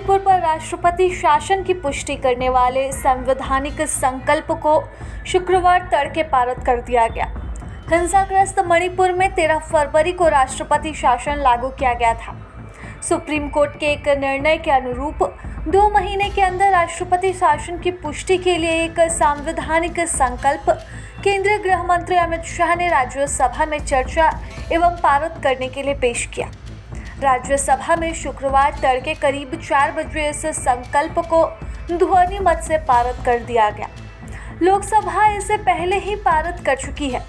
मणिपुर पर राष्ट्रपति शासन की पुष्टि करने वाले संवैधानिक संकल्प को शुक्रवार तड़के पारित कर दिया गया। हिंसाग्रस्त मणिपुर में 13 फरवरी को राष्ट्रपति शासन लागू किया गया था। सुप्रीम कोर्ट के एक निर्णय के अनुरूप 2 महीने के अंदर राष्ट्रपति शासन की पुष्टि के लिए एक संवैधानिक संकल्प केंद्रीय गृह मंत्री अमित शाह ने राज्यसभा में चर्चा एवं पारित करने के लिए पेश किया। राज्यसभा में शुक्रवार तड़के करीब 4 बजे इस संकल्प को ध्वनि मत से पारित कर दिया गया। लोकसभा इसे पहले ही पारित कर चुकी है।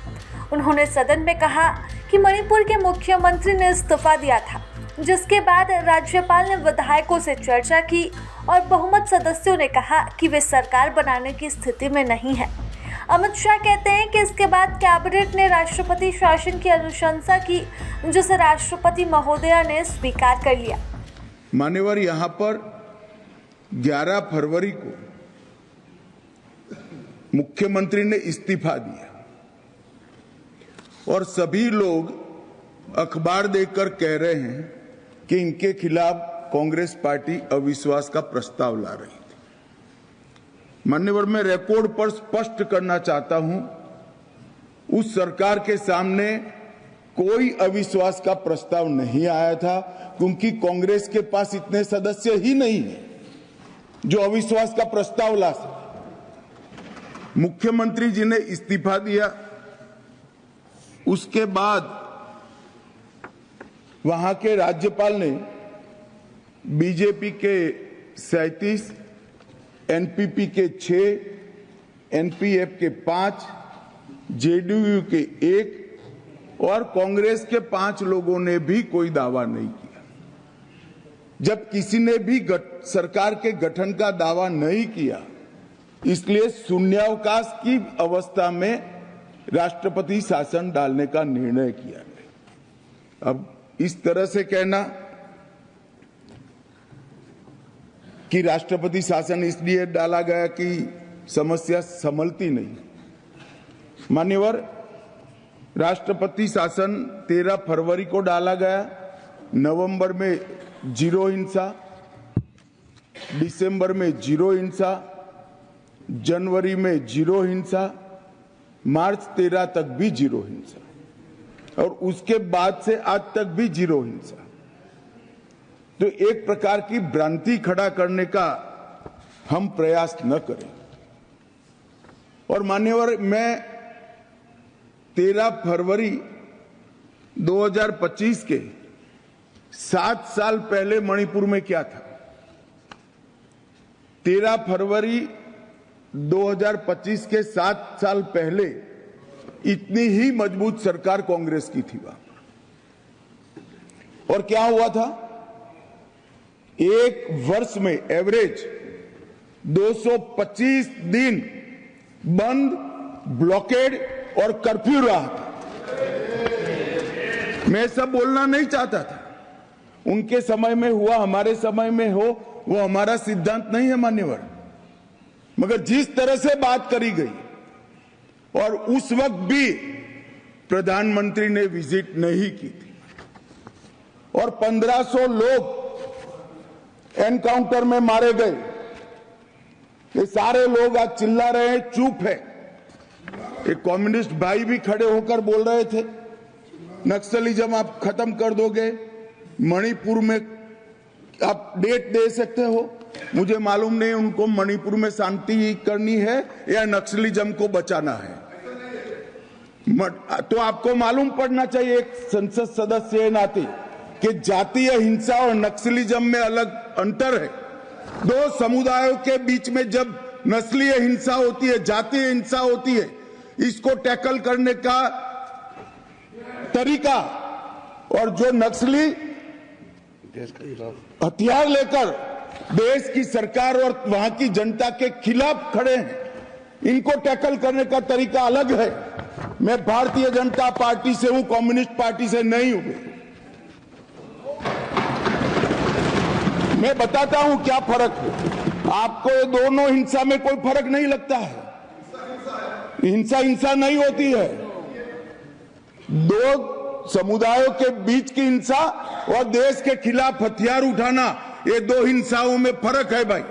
उन्होंने सदन में कहा कि मणिपुर के मुख्यमंत्री ने इस्तीफा दिया था, जिसके बाद राज्यपाल ने विधायकों से चर्चा की और बहुमत सदस्यों ने कहा कि वे सरकार बनाने की स्थिति में नहीं है। अमित शाह कहते हैं कि इसके बाद कैबिनेट ने राष्ट्रपति शासन की अनुशंसा की, जिसे राष्ट्रपति महोदया ने स्वीकार कर लिया। मान्यवर, यहाँ पर 11 फरवरी को मुख्यमंत्री ने इस्तीफा दिया और सभी लोग अखबार देखकर कह रहे हैं कि इनके खिलाफ कांग्रेस पार्टी अविश्वास का प्रस्ताव ला रही थी। मान्यवर, मैं रिकॉर्ड पर स्पष्ट करना चाहता हूं, उस सरकार के सामने कोई अविश्वास का प्रस्ताव नहीं आया था, क्योंकि कांग्रेस के पास इतने सदस्य ही नहीं है जो अविश्वास का प्रस्ताव ला सके। मुख्यमंत्री जी ने इस्तीफा दिया, उसके बाद वहां के राज्यपाल ने बीजेपी के 37, एनपीपी के 6, एनपीएफ के 5, जेडीयू के 1 और कांग्रेस के 5 लोगों ने भी कोई दावा नहीं किया। जब किसी ने भी सरकार के गठन का दावा नहीं किया, इसलिए शून्यावकाश की अवस्था में राष्ट्रपति शासन डालने का निर्णय किया गया। अब इस तरह से कहना कि राष्ट्रपति शासन इसलिए डाला गया कि समस्या संभलती नहीं। मान्यवर, राष्ट्रपति शासन 13 फरवरी को डाला गया। नवंबर में 0 हिंसा, दिसंबर में 0 हिंसा, जनवरी में 0 हिंसा, मार्च 13 तक भी 0 हिंसा और उसके बाद से आज तक भी 0 हिंसा। तो एक प्रकार की भ्रांति खड़ा करने का हम प्रयास न करें। और मान्यवर, मैं 13 फरवरी 2025 के 7 साल पहले मणिपुर में क्या था। 13 फरवरी 2025 के 7 साल पहले इतनी ही मजबूत सरकार कांग्रेस की थी वहां। और क्या हुआ था, एक वर्ष में एवरेज 225 दिन बंद, ब्लॉकेड और कर्फ्यू रहा था। मैं सब बोलना नहीं चाहता था, उनके समय में हुआ, हमारे समय में हो, वो हमारा सिद्धांत नहीं है मान्यवर। मगर जिस तरह से बात करी गई और उस वक्त भी प्रधानमंत्री ने विजिट नहीं की थी और 1500 लोग एनकाउंटर में मारे गए। ये सारे लोग आज चिल्ला रहे हैं, चुप है। एक कम्युनिस्ट भाई भी खड़े होकर बोल रहे थे, नक्सलिज्म आप खत्म कर दोगे, मणिपुर में आप डेट दे सकते हो। मुझे मालूम नहीं उनको मणिपुर में शांति करनी है या नक्सलिज्म को बचाना है। तो आपको मालूम पड़ना चाहिए एक संसद सदस्य के नाते कि जातीय हिंसा और नक्सलिज्म में अलग अंतर है। 2 समुदायों के बीच में जब नस्लीय हिंसा होती है, जातीय हिंसा होती है, इसको टैकल करने का तरीका और जो नक्सली हथियार लेकर देश की सरकार और वहां की जनता के खिलाफ खड़े हैं, इनको टैकल करने का तरीका अलग है। मैं भारतीय जनता पार्टी से हूं, कम्युनिस्ट पार्टी से नहीं हूं। मैं बताता हूं क्या फर्क है। आपको ये दोनों हिंसा में कोई फर्क नहीं लगता है। हिंसा हिंसा नहीं होती है। 2 समुदायों के बीच की हिंसा और देश के खिलाफ हथियार उठाना, ये दो हिंसाओं में फर्क है भाई।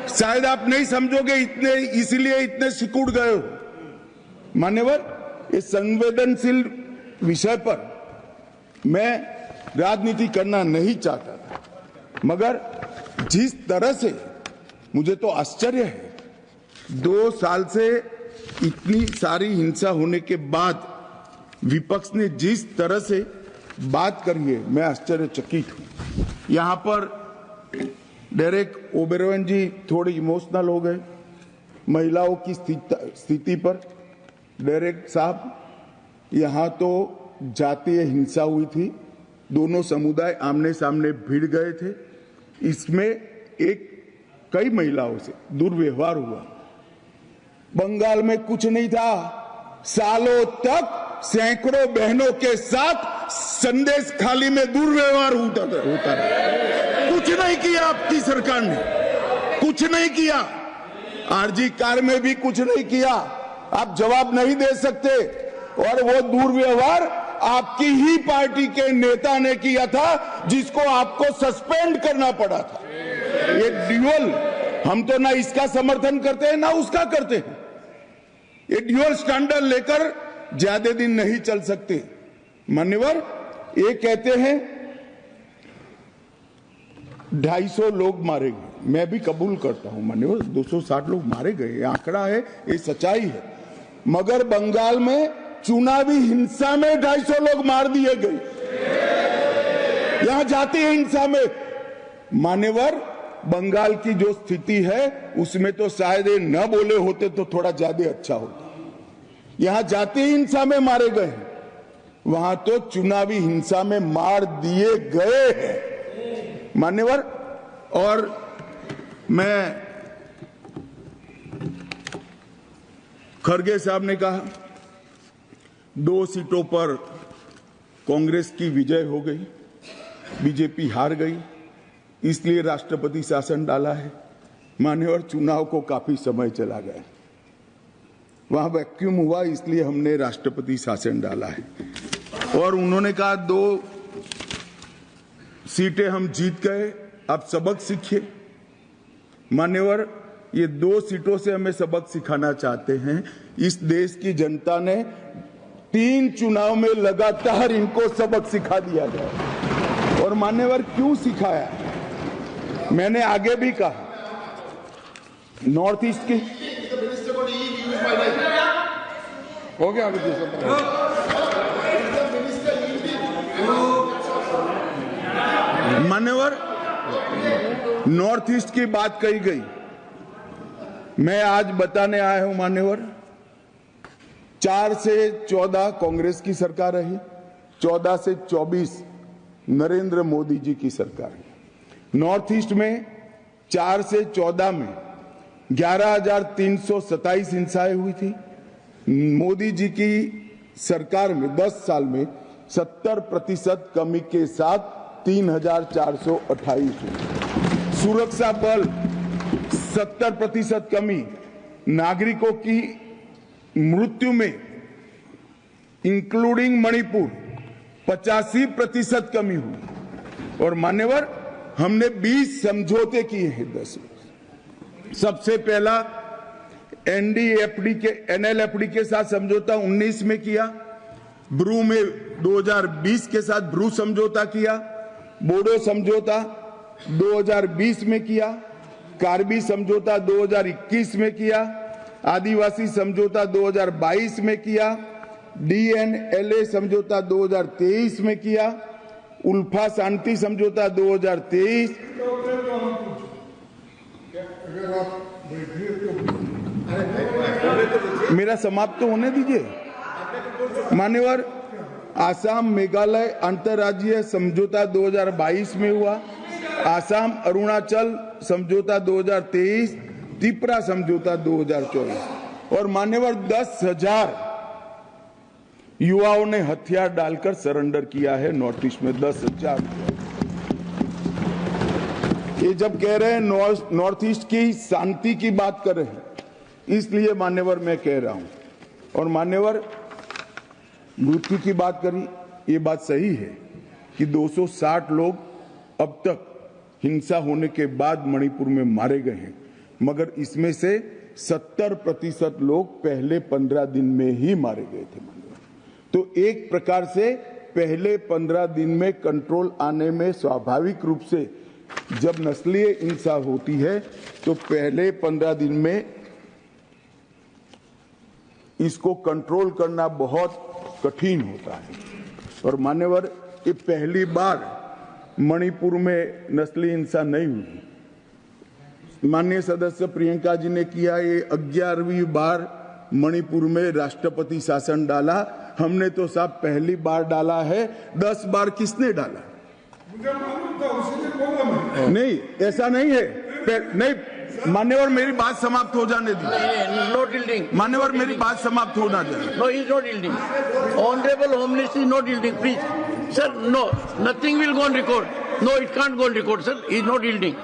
शायद आप नहीं समझोगे, इसलिए इतने सिकुड़ गए हो। मान्यवर, इस संवेदनशील विषय पर मैं राजनीति करना नहीं चाहता था, मगर जिस तरह से मुझे तो आश्चर्य है, 2 साल से इतनी सारी हिंसा होने के बाद विपक्ष ने जिस तरह से बात करी है, मैं आश्चर्यचकित हूं। यहां पर डेरेक ओबेरॉय जी थोड़े इमोशनल हो गए महिलाओं की स्थिति पर। डेरेक साहब, यहां तो जातीय हिंसा हुई थी, दोनों समुदाय आमने सामने भिड़ गए थे, इसमें कई महिलाओं से दुर्व्यवहार हुआ। बंगाल में कुछ नहीं था, सालों तक सैकड़ों बहनों के साथ संदेश खाली में दुर्व्यवहार होता रहा। कुछ नहीं किया आपकी सरकार ने, कुछ नहीं किया। आरजी कार में भी कुछ नहीं किया। आप जवाब नहीं दे सकते। और वो दुर्व्यवहार आपकी ही पार्टी के नेता ने किया था, जिसको आपको सस्पेंड करना पड़ा था। ये ड्यूअल, हम तो ना इसका समर्थन करते हैं ना उसका करते हैं। ये ड्यूअल स्टैंडर्ड लेकर ज्यादा दिन नहीं चल सकते। मान्यवर, ये कहते हैं 250 लोग मारे गए, मैं भी कबूल करता हूं मान्यवर, 260 लोग मारे गए, आंकड़ा है, ये सच्चाई है। मगर बंगाल में चुनावी हिंसा में 250 लोग मार दिए गए। यहां जातीय हिंसा में मान्यवर, बंगाल की जो स्थिति है उसमें तो शायद ये न बोले होते तो थोड़ा ज्यादा अच्छा होता। यहां जातीय हिंसा में मारे गए, वहां तो चुनावी हिंसा में मार दिए गए हैं मान्यवर। और मैं, खड़गे साहब ने कहा 2 सीटों पर कांग्रेस की विजय हो गई, बीजेपी हार गई, इसलिए राष्ट्रपति शासन डाला है। मान्यवर, चुनाव को काफी समय चला गया, वहां वैक्यूम हुआ, इसलिए हमने राष्ट्रपति शासन डाला है। और उन्होंने कहा 2 सीटें हम जीत गए, अब सबक सीखिए। मान्यवर, ये 2 सीटों से हमें सबक सिखाना चाहते हैं। इस देश की जनता ने 3 चुनाव में लगातार इनको सबक सिखा दिया गया। और मान्यवर, क्यों सिखाया, मैंने आगे भी कहा, नॉर्थ ईस्ट की हो गया अभी मान्यवर, नॉर्थ ईस्ट की बात कही गई, मैं आज बताने आया हूं मान्यवर, 4 से 14 कांग्रेस की सरकार रही, 14 से 24 नरेंद्र मोदी जी की सरकार है। नॉर्थ ईस्ट में 4 से 14 में 11,327 हिंसाएं हुई थी। मोदी जी की सरकार में 10 साल में 70% कमी के साथ 3,428 हुई। सुरक्षा बल 70% कमी, नागरिकों की मृत्यु में इंक्लूडिंग मणिपुर 85% कमी हुई। और मान्यवर, हमने 20 समझौते किए हैं 10 में। सबसे पहला एनएलएफडी के साथ समझौता 19 में किया, ब्रू में 2020 के साथ ब्रू समझौता किया, बोडो समझौता 2020 में किया, कार्बी समझौता 2021 में किया, आदिवासी समझौता 2022 में किया, डीएनएलए समझौता 2023 में किया, उल्फा शांति समझौता 2023। मेरा समाप्त तो होने दीजिए मान्यवर। आसाम मेघालय अंतर्राज्यीय समझौता 2022 में हुआ, आसाम अरुणाचल समझौता 2023, त्रिपुरा समझौता 2024। और मान्यवर, 10,000 युवाओं ने हथियार डालकर सरेंडर किया है नॉर्थ ईस्ट में, 10,000। ये जब कह रहे हैं नॉर्थ ईस्ट की शांति की बात कर रहे हैं, इसलिए मान्यवर मैं कह रहा हूं। और मान्यवर, मृत्यु की बात करी, ये बात सही है कि 260 लोग अब तक हिंसा होने के बाद मणिपुर में मारे गए हैं, मगर इसमें से 70% लोग पहले 15 दिन में ही मारे गए थे। तो एक प्रकार से पहले 15 दिन में कंट्रोल आने में स्वाभाविक रूप से जब नस्लीय हिंसा होती है तो पहले 15 दिन में इसको कंट्रोल करना बहुत कठिन होता है। और मान्यवर, ये पहली बार मणिपुर में नस्लीय हिंसा नहीं हुई। माननीय सदस्य प्रियंका जी ने किया, ये 11वीं बार मणिपुर में राष्ट्रपति शासन डाला। हमने तो साहब पहली बार डाला है, 10 बार किसने डाला? मुझे मालूम था, उसी ने बोला मैं। नहीं, ऐसा नहीं है। नहीं मान्यवर, मेरी बात समाप्त हो जाने दी। Not yielding. मान्यवर, मेरी बात समाप्त होना चाहिए। No, he is not yielding. Honorable Home Minister is not yielding. Please, sir. No, nothing will go on record. No, it can't go on record, sir. He is not yielding.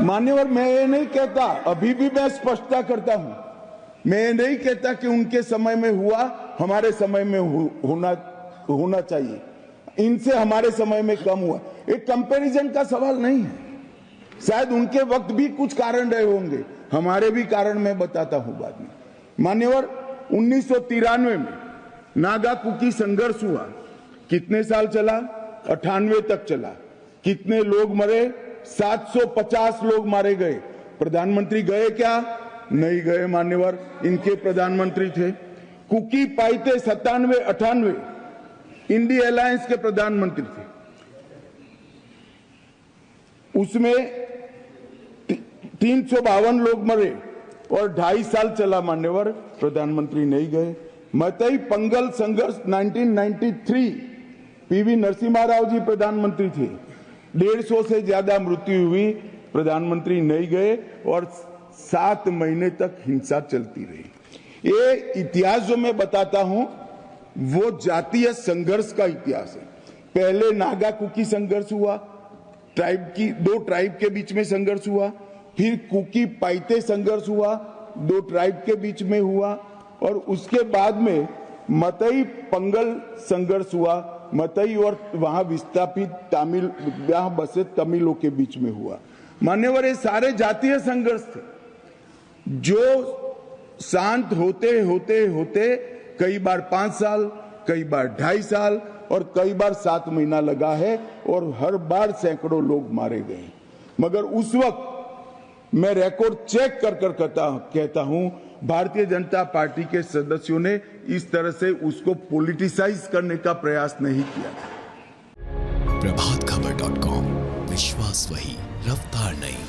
मान्यवर, मैं ये नहीं कहता, अभी भी मैं स्पष्टता करता हूं, मैं ये नहीं कहता कि उनके समय में हुआ, हमारे समय में होना चाहिए। इनसे हमारे समय में कम हुआ, एक कंपैरिजन का सवाल नहीं है। शायद उनके वक्त भी कुछ कारण रहे होंगे, हमारे भी कारण मैं बताता हूं बाद में। मान्यवर, 1993 में नागा कुकी संघर्ष हुआ, कितने साल चला? 98 तक चला। कितने लोग मरे? 750 लोग मारे गए। प्रधानमंत्री गए क्या? नहीं गए मान्यवर, इनके प्रधानमंत्री थे। कुकी पाइते 97-98 इंडिया अलायंस के प्रधानमंत्री थे। उसमें 352 लोग मरे और 2.5 साल चला मान्यवर, प्रधानमंत्री नहीं गए। मतई पंगल संघर्ष 1993, पीवी नरसिम्हा राव जी प्रधानमंत्री थे। 150 से ज्यादा मृत्यु हुई, प्रधानमंत्री नहीं गए और 7 महीने तक हिंसा चलती रही। ये इतिहास जो मैं बताता हूं वो जातीय संघर्ष का इतिहास है। पहले नागा कुकी संघर्ष हुआ, दो ट्राइब के बीच में संघर्ष हुआ, फिर कुकी पाइते संघर्ष हुआ, 2 ट्राइब के बीच में हुआ, और उसके बाद में मतई पंगल संघर्ष हुआ, मतई और वहां विस्थापित तमिल, वहां बसे तमिलों के बीच में हुआ। मान्यवर, ये सारे जातीय संघर्ष थे जो शांत होते होते होते कई बार 5 साल, कई बार 2.5 साल और कई बार 7 महीना लगा है, और हर बार सैकड़ों लोग मारे गए। मगर उस वक्त मैं रिकॉर्ड चेक कर कहता हूं, भारतीय जनता पार्टी के सदस्यों ने इस तरह से उसको पॉलिटिसाइज करने का प्रयास नहीं किया। प्रभातखबर.com, विश्वास वही, रफ्तार नहीं।